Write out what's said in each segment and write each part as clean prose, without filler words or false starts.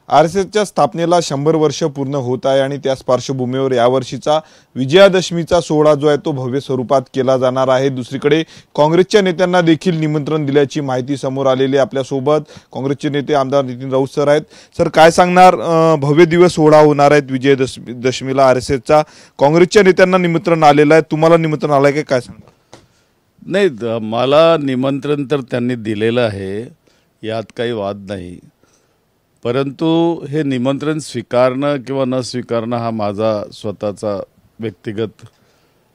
आरएसएसच्या स्थापनेला 100 वर्ष पूर्ण होत आहे आणि त्याच पार्श्वभूमीवर यावर्षीचा विजयादशमीचा सोहळा जो आहे तो भव्य स्वरूपात केला जाणार आहे। दुसरीकडे काँग्रेसच्या नेत्यांना देखील निमंत्रण दिल्याची माहिती समोर आलेली आहे। आपल्या सोबत काँग्रेसचे नेते आमदार नितीन राऊत सर आहेत। सर, काय सांगणार, भव्य दिवस सोहळा होणार आहे विजयादशमीला आरएसएसचा, काँग्रेसच्या नेत्यांना निमंत्रण आलेलं आहे, तुम्हाला निमंत्रण आलंय काय सांगणार? नाही, मला निमंत्रण तर त्यांनी दिलेलं आहे, यात काही वाद नाही, परंतु हे निमंत्रण स्वीकारणं किंवा न स्वीकारणं हा माझा स्वतःचा व्यक्तिगत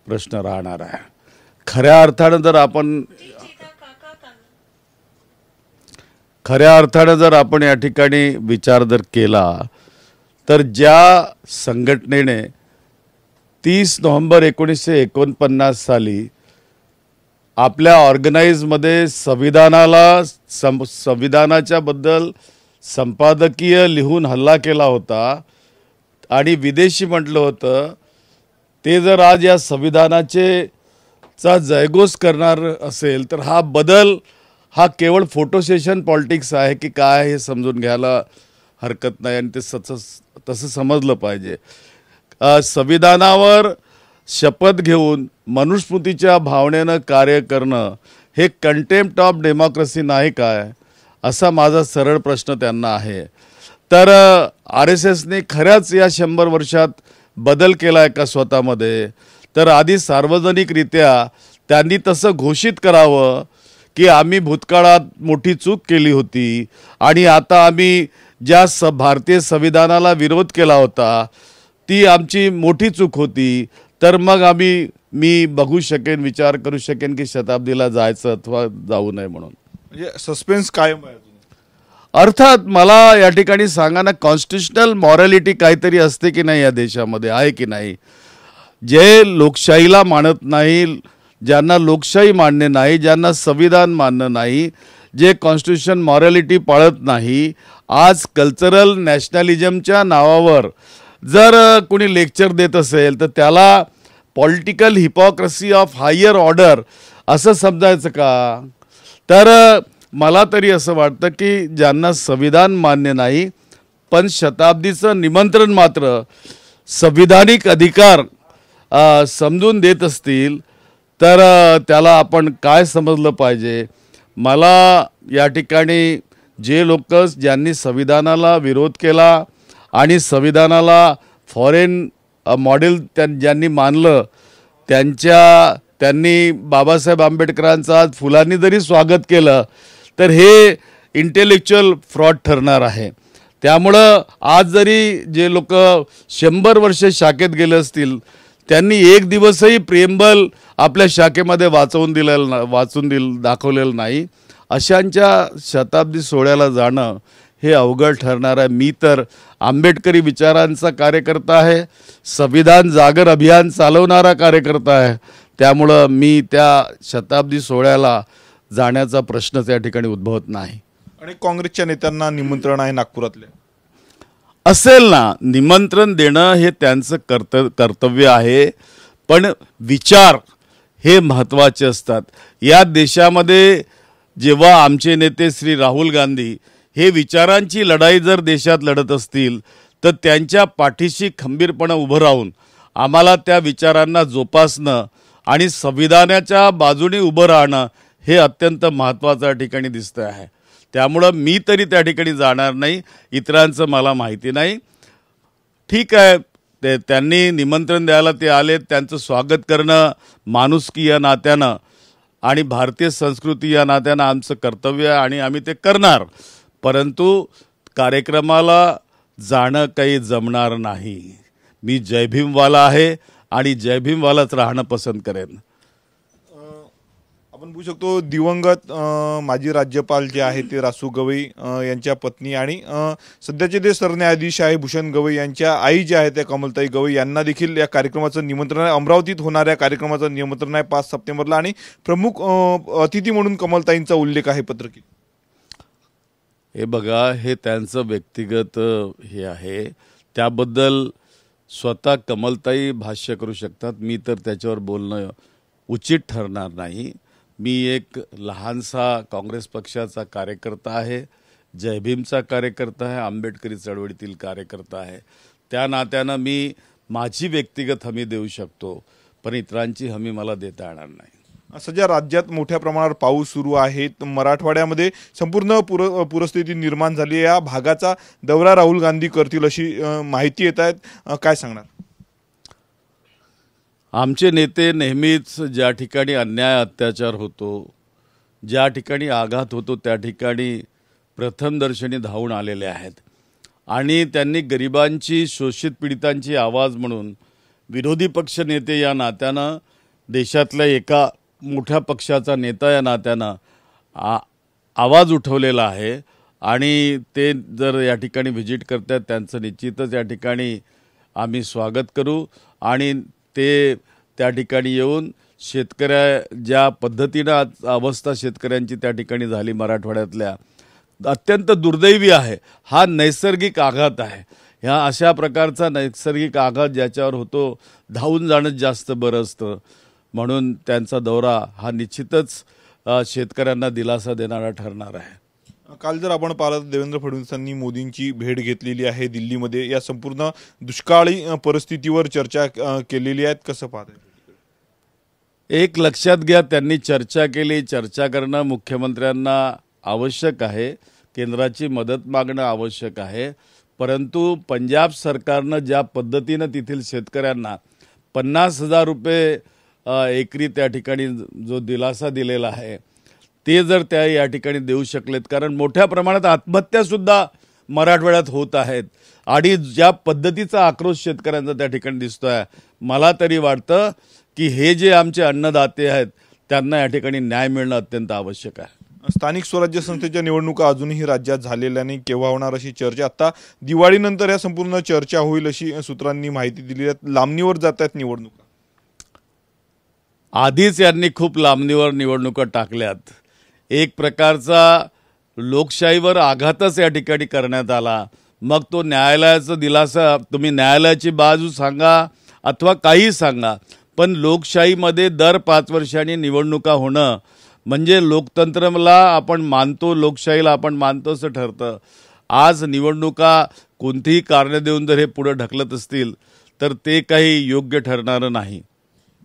प्रश्न राहणार आहे। खऱ्या अर्थानं जर आपण या ठिकाणी विचार जर केला तर ज्या संघटनेने 30 नोव्हेंबर 1949 साली आपल्या ऑर्गनाइजमध्ये संविधानाच्या बद्दल संपादकीय लिहून हल्ला केला होता आणि विदेशी म्हटलं होतं, ते जर आज या संविधानाचा जयघोष करणार असेल तर हा बदल हा केवळ फोटो सेशन पॉलिटिक्स आहे की काय हे समजून घ्यायला हरकत नाही आणि ते तसं समजलं पाहिजे। संविधानावर शपथ घेऊन मनुस्मृतीच्या भावनेनं कार्य करणं हे कंटेम्प्ट ऑफ डेमोक्रेसी नाही काय, असा माझा सरळ प्रश्न त्यांना आहे। तर आरएसएसने खऱ्याच या 100 वर्षात बदल केला आहे का स्वतःमध्ये? तर आधी सार्वजनिकरित्या त्यांनी तसं घोषित करावं की आम्ही भूतकाळात मोठी चूक केली होती आणि आता आम्ही ज्या भारतीय संविधानाला विरोध केला होता ती आमची मोठी चूक होती, तर मग मी बघू शकेन, विचार करू शकेन की शताब्दीला जायचं अथवा जाऊ नये म्हणून। म्हणजे सस्पेन्स कायम आहे। अर्थात मला या ठिकाणी सांगा ना, कॉन्स्टिट्यूशनल मॉरॅलिटी काहीतरी असते की नाही या देशामध्ये, आहे की नाही? जे लोकशाहीला मानत नाही, ज्यांना लोकशाही मान्य नाही, ज्यांना संविधान मान्य नाही, जे कॉन्स्टिट्यूशन मॉरॅलिटी पाळत नाही, आज कल्चरल नॅशनलिझमच्या नावावर जर कोणी लेक्चर देत असेल तर त्याला political hypocrisy of higher order असं समजायचं का? तर मला तरी असं वाटतं की ज्यांना संविधान मान्य नाही पण शताब्दीचं निमंत्रण मात्र संविधानिक अधिकार समजून देत असतील तर त्याला आपण काय समजलं पाहिजे? मला या ठिकाणी जे लोक ज्यांनी संविधानाला विरोध केला आणि संविधानाला फॉरेन मॉडेल ज्यांनी मानलं, त्यांनी बाबासाहेब आंबेडकरांचं आज फुलांनी जरी स्वागत केलं तर हे इंटेलेक्च्युअल फ्रॉड ठरणार आहे। त्यामुळं आज जरी जे लोक 100 वर्ष शाखेत गेले असतील त्यांनी एक दिवसही प्रेमबल आपल्या शाखेमध्ये दाखवलेलं नाही, अशांच्या शताब्दी सोहळ्याला जाणं हे अवघड ठरणार आहे। मी तर आंबेडकरी विचारांचा कार्यकर्ता आहे, संविधान जागर अभियान चालवणारा कार्यकर्ता आहे, त्यामुळं मी त्या शताब्दी सोहळ्याला जाण्याचा प्रश्नच या ठिकाणी उद्भवत नाही। आणि काँग्रेसच्या नेत्यांना निमंत्रण आहे नागपुरातले? असेल ना, निमंत्रण देणं हे त्यांचं कर्तव्य आहे, पण विचार हे महत्त्वाचे असतात। या देशामध्ये जेव्हा आमचे नेते श्री राहुल गांधी हे विचारांची लढाई जर देशात लढत असतील तर त्यांच्या पाठीशी खंबीरपणे उभं राहून आम्हाला त्या विचारांना जोपासणं आणि संविधानाच्या बाजूने उभं राहणं हे अत्यंत महत्त्वाचं या ठिकाणी दिसतं आहे। त्यामुळं मी तरी त्या ठिकाणी जाणार नाही, इतरांचं मला माहिती नाही। ठीक आहे, त्यांनी निमंत्रण द्यायला ते आले, त्यांचं स्वागत करणं माणुसकी या नात्यानं आणि भारतीय संस्कृती या नात्यानं आमचं कर्तव्य आहे आणि आम्ही ते करणार, परंतु कार्यक्रमाला जाणं काही जमणार नाही। मी जय भीमवाला आहे आणि जय भीमवालाच राहणं पसंत करेन। आपण बघू शकतो दिवंगत माजी राज्यपाल जे आहे ते रासू गवई यांच्या पत्नी आणि सध्याचे जे सरन्यायाधीश आहे भूषण गवई यांच्या आई जे आहे त्या कमलताई गवई यांना देखील या कार्यक्रमाचं निमंत्रण आहे। अमरावतीत होणाऱ्या कार्यक्रमाचं निमंत्रण आहे 5 सप्टेंबरला आणि प्रमुख अतिथी म्हणून कमलताईंचा उल्लेख आहे पत्रकात। हे बघा, हे त्यांचं व्यक्तिगत हे आहे, त्याबद्दल स्वतः कमलताई भाष्य करू शकतात, मी तर त्याच्यावर बोलणं उचित ठरणार नाही। मी एक लहानसा काँग्रेस पक्षाचा कार्यकर्ता आहे, जय भीमचा कार्यकर्ता आहे, आंबेडकरी चळवळीतील कार्यकर्ता आहे. त्या नात्यानं मी माझी व्यक्तिगत हमी देऊ शकतो, पण इतरांची हमी मला देता येणार नाही. सध्या राज्यात मोठ्या प्रमाणावर पाऊस सुरू आहे. मराठवाड्यामध्ये संपूर्ण पूरस्थिती निर्माण झाली आहे. या भागाचा दौरा राहुल गांधी करतील अशी माहिती येत आहेत. काय सांगणार? आमचे नेते नेहमीच ज्या ठिकाणी अन्याय अत्याचार होतो, ज्या ठिकाणी आघात होतो, त्या ठिकाणी प्रथमदर्शनी धावून आलेले आहेत. आणि त्यांनी गरिबांची, शोषित पीडितांची आवाज म्हणून विरोधी पक्ष नेते या नात्यानं, देशातल्या एका मोठ्या पक्षाचा नेता या नात्यानं आवाज उठवलेला आहे. आणि ते जर या ठिकाणी व्हिजिट करतात, त्यांचं निश्चितच या ठिकाणी आम्ही स्वागत करू. आणि ते त्या ठिकाणी येऊन ज्या पद्धतीनं अवस्था शेतकऱ्यांची त्या ठिकाणी झाली मराठवाड्यातल्या, अत्यंत दुर्दैवी आहे. हा नैसर्गिक आघात आहे. ह्या अशा प्रकारचा नैसर्गिक आघात ज्याच्यावर होतो, धावून जाणंच जास्त बरं असतं. म्हणून त्यांचा दौरा हा निश्चितच शेतकऱ्यांना दिलासा देणारा ठरणार आहे. काल जर आपण पाहिलं, देवेंद्र फडणवीसांनी मोदींची भेट घेतलेली आहे दिल्लीमध्ये. या संपूर्ण दुष्काळी परिस्थितीवर चर्चा केलेली आहे. कसं पाहताय? एक लक्षात घ्या, त्यांनी चर्चा केली. चर्चा करणं मुख्यमंत्र्यांना आवश्यक आहे, केंद्राची मदत मागणं आवश्यक आहे. परंतु पंजाब सरकारनं ज्या पद्धतीनं तेथील शेतकऱ्यांना 50,000 रुपये एकरी त्या ठिकाणी जो दिलासा दिलेला आहे, ते जर त्या या ठिकाणी देऊ शकलेत, कारण मोठ्या प्रमाणात आत्महत्यासुद्धा मराठवाड्यात होत आहेत. आणि ज्या पद्धतीचा आक्रोश शेतकऱ्यांचा त्या ठिकाणी दिसतो आहे, मला तरी वाटतं की हे जे आमचे अन्नदाते आहेत त्यांना या ठिकाणी न्याय मिळणं अत्यंत आवश्यक आहे. स्थानिक स्वराज्य संस्थेच्या निवडणुका अजूनही राज्यात झालेल्या नाही. केव्हा होणार अशी चर्चा, आता दिवाळीनंतर या संपूर्ण चर्चा होईल अशी सूत्रांनी माहिती दिली आहे. लांबणीवर जात आहेत निवडणुका. आधीच यांनी खूप लांबणीवर निवडणुका टाकल्यात. एक प्रकारचा लोकशाहीवर आघातच या ठिकाणी करण्यात आला. मग तो न्यायालयाचा दिलासा, तुम्ही न्यायालयाची बाजू सांगा अथवा काही सांगा, पण लोकशाहीमध्ये दर 5 वर्षांनी निवडणुका होणं म्हणजे लोकतंत्राला आपण मानतो, लोकशाहीला आपण मानतो असं ठरतं. आज निवडणुका कोणतीही कारणं देऊन जर हे पुढे ढकलत असतील तर ते काही योग्य ठरणारं नाही.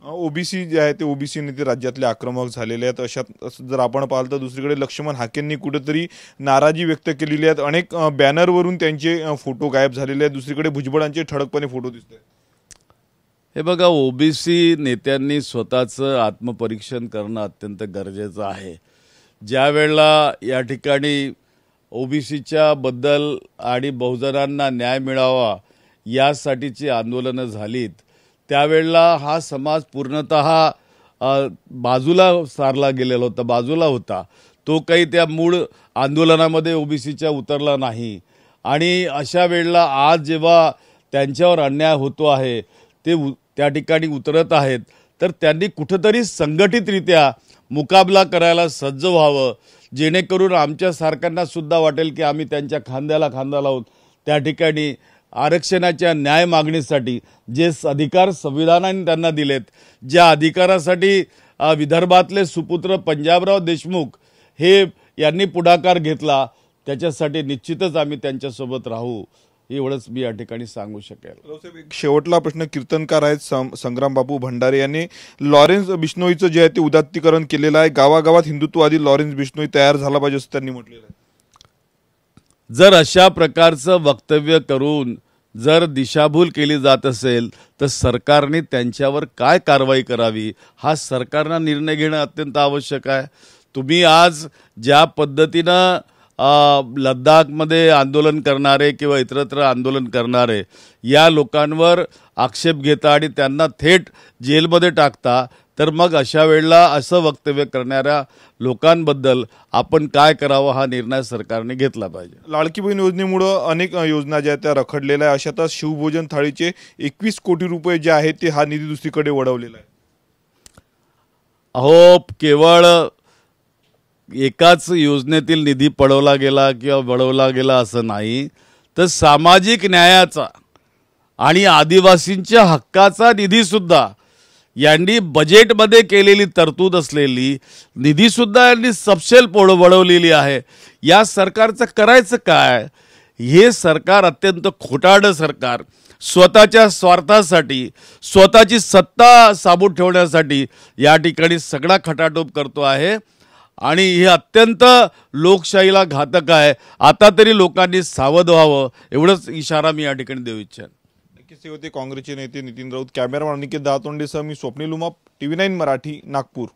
ओबीसी जे आहे ते ओबीसी नेते राज्यातले आक्रमक झालेले आहेत. अशात जर आपण पाहिलं तर दुसरीकडे लक्ष्मण हाकेंनी कुठेतरी नाराजी व्यक्त केलेली आहे. अनेक बॅनरवरून त्यांचे फोटो गायब झालेले आहेत. दुसरीकडे भुजबळांचे ठळकपणे फोटो दिसत आहेत. हे बघा, ओबीसी नेत्यांनी स्वतःचं आत्मपरीक्षण करणं अत्यंत गरजेचं आहे. ज्या वेळेला या ठिकाणी ओबीसीच्या बद्दल आणि बहुजनांना न्याय मिळावा यासाठीची आंदोलनं झालीत, त्यावेळेला हा समाज पूर्णतः बाजूला सारला गेलेला होता, बाजूला होता. तो काही त्या मूळ आंदोलनामध्ये ओबीसीच्या उतरला नाही. आणि अशा वेळेला आज जेव्हा त्यांच्यावर अन्याय होतो आहे, ते त्या ठिकाणी उतरत आहेत, तर त्यांनी कुठंतरी संघटितरित्या मुकाबला करायला सज्ज व्हावं, जेणेकरून आमच्या सारख्यांना सुद्धा वाटेल की आम्ही त्यांच्या खांद्याला खांदा लावून त्या ठिकाणी आरक्षणाच्या न्याय मागणीसाठी जे अधिकार संविधानाने त्यांना दिलेत, ज्या अधिकारासाठी विदर्भातले सुपुत्र पंजाबराव देशमुख हे यांनी पुढाकार घेतला, त्याच्यासाठी निश्चितच आम्ही त्यांच्यासोबत राहू, एवढंच मी या ठिकाणी सांगू शकेल. एक शेवटला प्रश्न. कीर्तनकार आहेत संग्राम बापू भंडारे यांनी लॉरेन्स बिश्नोईचं जे आहे ते उदात्तीकरण केलेलं आहे. गावागावात हिंदुत्ववादी लॉरेन्स बिश्नोई तयार झाला पाहिजे असं त्यांनी म्हटलेलं आहे. जर अशा प्रकारचं वक्तव्य करून जर दिशाभूल केली जात असेल तर सरकारने त्यांच्यावर काय कारवाई करावी हा सरकारनं निर्णय घेणं अत्यंत आवश्यक आहे. तुम्ही आज ज्या पद्धतीनं लद्दाखमध्ये आंदोलन करणारे किंवा इतरत्र आंदोलन करणारे या लोकांवर आक्षेप घेता आणि त्यांना थेट जेलमध्ये टाकता, तर मग अशा वेळेला असं वक्तव्य करणाऱ्या लोकांबद्दल आपण काय करावं हा निर्णय सरकारने घेतला पाहिजे. लाडकी बहीण योजनेमुळे अनेक योजना ज्या त्या रखडलेल्या आहे. अशातच शिवभोजन थाळीचे 21 कोटी रुपये जे आहेत ते हा निधी दुसरीकडे वळवलेला आहे. अहो, केवळ एकाच योजनेतील निधी पळवला गेला किंवा वळवला गेला असं नाही, तर सामाजिक न्यायाचा आणि आदिवासींच्या हक्काचा निधी सुद्धा यांनी बजेटमध्ये केलेली तरतूद असलेली निधीसुद्धा यांनी सपशेल वळवलेली आहे. या सरकारचं करायचं काय? हे सरकार अत्यंत खोटारडं सरकार, स्वतःच्या स्वार्थासाठी, स्वतःची सत्ता साबूत ठेवण्यासाठी या ठिकाणी सगळा खटाटोप करतो आहे आणि हे अत्यंत लोकशाहीला घातक आहे. आता तरी लोकांनी सावध व्हावं, एवढंच इशारा मी या ठिकाणी देऊ इच्छेन. नक्कीच होते काँग्रेसचे नेते नितीन राऊत. कॅमेरामॅन अनिकेत दहातोंडेसह मी स्वप्नील उमाप, TV9 मराठी, नागपूर.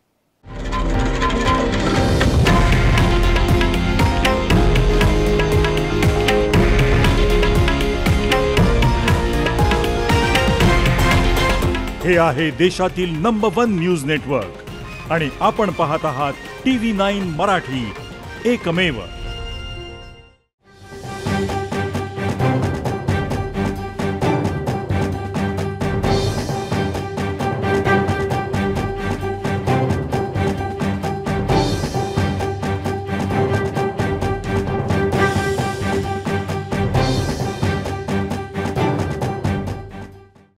हे आहे देशातील नंबर 1 न्यूज नेटवर्क आणि आपण पाहत आहात TV9 मराठी, एकमेव.